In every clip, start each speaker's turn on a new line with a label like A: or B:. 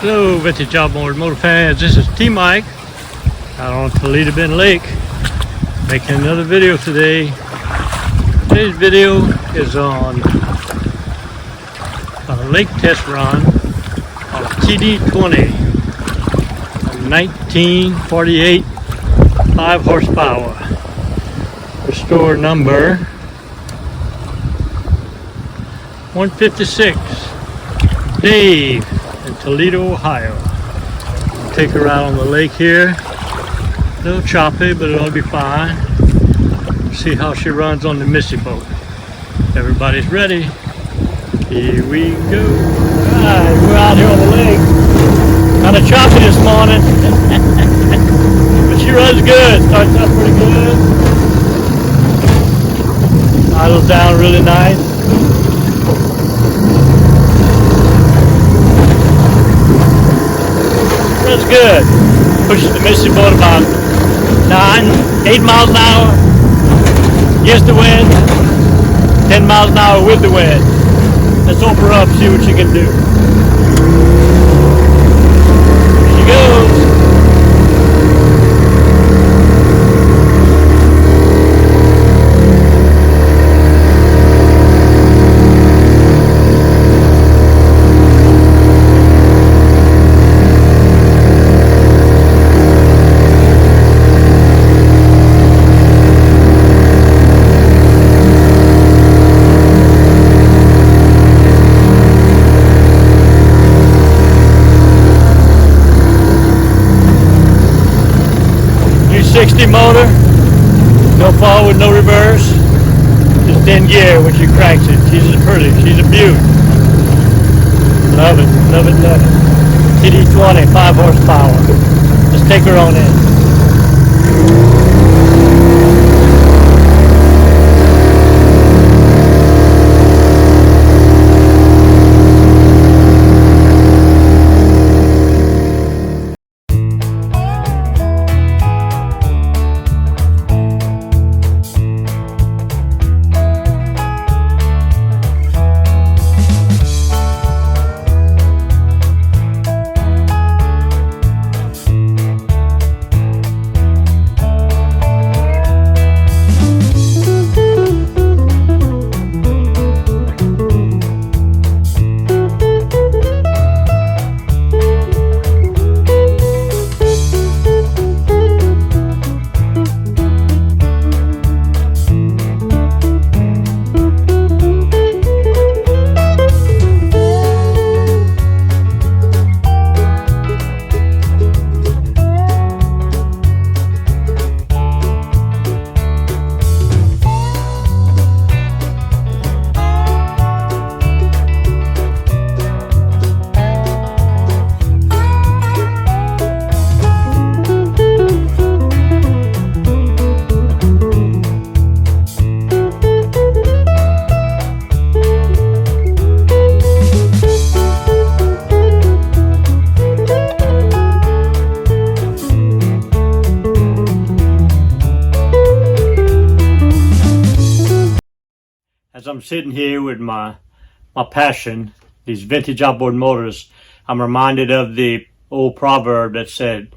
A: Hello, Vintage Outboard motor fans. This is T-Mike out on Toledo Bend Lake, making another video today. Today's video is on a lake test run on a TD20, a 1948 5 horsepower. Restore number 156. Dave in Toledo, Ohio. I'll take her out on the lake here. A little choppy, but it'll be fine. See how she runs on the Missy boat. Everybody's ready. Here we go. Alright, we're out here on the lake. Kind of choppy this morning. But she runs good. Starts out pretty good. Idles down really nice. Runs good. Pushes the Missy boat about 8 miles an hour against the wind, 10 miles an hour with the wind. Let's open her up, see what she can do. Here she goes. Motor, no forward, no reverse, just in gear when she cranks it. She's pretty, she's a beaut. Love it, love it, love it. TD20, 5 horsepower. Let's take her on in. As I'm sitting here with my passion, these vintage outboard motors, I'm reminded of the old proverb that said,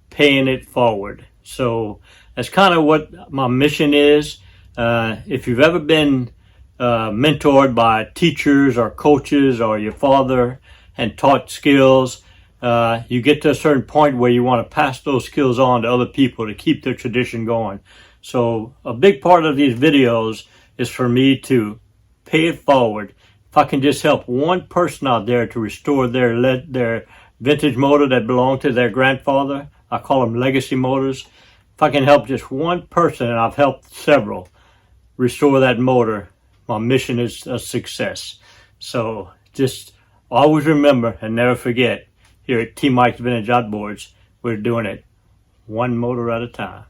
A: paying it forward. So that's kind of what my mission is. If you've ever been mentored by teachers or coaches or your father and taught skills, you get to a certain point where you want to pass those skills on to other people to keep their tradition going. So a big part of these videos is for me to pay it forward. If I can just help one person out there to restore their vintage motor that belonged to their grandfather, I call them legacy motors. If I can help just one person, and I've helped several, restore that motor, my mission is a success. So just always remember and never forget, here at T-Mike's Vintage Outboards, we're doing it one motor at a time.